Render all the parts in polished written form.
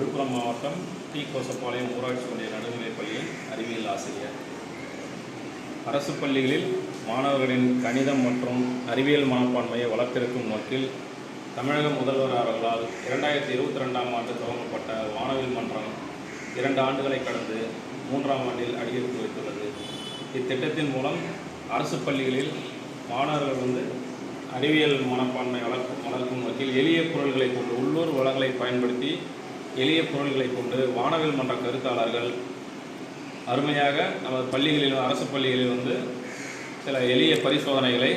விழுப்புரம் மாவட்டம் டி. கோசப்பாளையம் ஊராட்சி ஒன்றிய நடுநிலைப் பள்ளியின் அறிவியல் ஆசிரியர். அரசு பள்ளிகளில் மாணவர்களின் கணிதம் மற்றும் அறிவியல் மனப்பான்மையை வளர்த்திருக்கும் நோக்கில் தமிழக முதல்வர் அவர்களால் 2022ஆம் ஆண்டு துவங்கப்பட்ட வானவில் மன்றம் 2 ஆண்டுகளை கடந்து 3ஆம் ஆண்டில் அடியெடுத்து வைத்துள்ளது. இத்திட்டத்தின் மூலம் அரசு பள்ளிகளில் மாணவர்கள் அறிவியல் மனப்பான்மை வளர்க்கும் நோக்கில் எளிய பொருள்களை கொண்டு உள்ளூர் வளங்களை பயன்படுத்தி எளிய பொருள்களை கொண்டு வானவில் மன்ற கருத்தாளர்கள் அருமையாக நமது பள்ளிகளில் அரசு பள்ளிகளில் சில எளிய பரிசோதனைகளை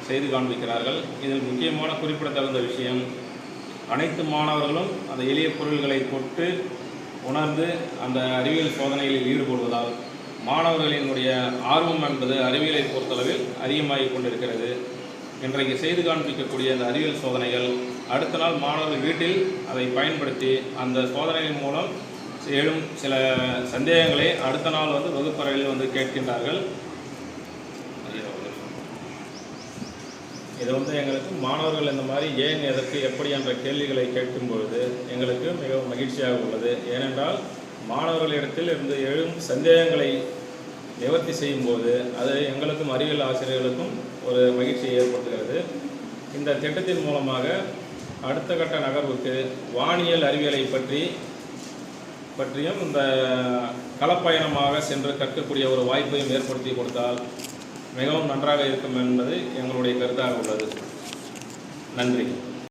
செய்து காண்பிக்கிறார்கள். இதில் முக்கியமான குறிப்பிடத்தகுந்த விஷயம், அனைத்து மாணவர்களும் அந்த எளிய பொருள்களை தொட்டு உணர்ந்து அந்த அறிவியல் சோதனைகளில் ஈடுபடுவதால் மாணவர்களினுடைய ஆர்வம் என்பது அறிவியலை பொறுத்தளவில் அதிகமாகிக் கொண்டிருக்கிறது. இன்றைக்கு செய்து காண்பிக்கக்கூடிய அந்த அறிவியல் சோதனைகள் அடுத்த நாள் மாணவர்கள் வீட்டில் அதை பயன்படுத்தி அந்த சோதனையின் மூலம் எழும் சில சந்தேகங்களை அடுத்த நாள் வகுப்பறையில் கேட்கின்றார்கள். இது எங்களுக்கு மாணவர்கள் இந்த மாதிரி ஏன் எதற்கு எப்படி என்ற கேள்விகளை கேட்கும் பொழுது எங்களுக்கு மிகவும் மகிழ்ச்சியாக உள்ளது. ஏனென்றால் மாணவர்களிடத்தில் இருந்து எழும் சந்தேகங்களை நிவர்த்தி செய்யும்போது அது எங்களுக்கும் அறிவியல் ஆசிரியர்களுக்கும் ஒரு மகிழ்ச்சியை ஏற்படுத்துகிறது. இந்த திட்டத்தின் மூலமாக அடுத்த கட்ட நகர்வுக்கு வானியல் அறிவியலை பற்றியும் இந்த களப்பயணமாக சென்று கற்கக்கூடிய ஒரு வாய்ப்பையும் ஏற்படுத்தி கொடுத்தால் மிகவும் நன்றாக இருக்கும் என்பது எங்களுடைய கருத்தாக உள்ளது. நன்றி.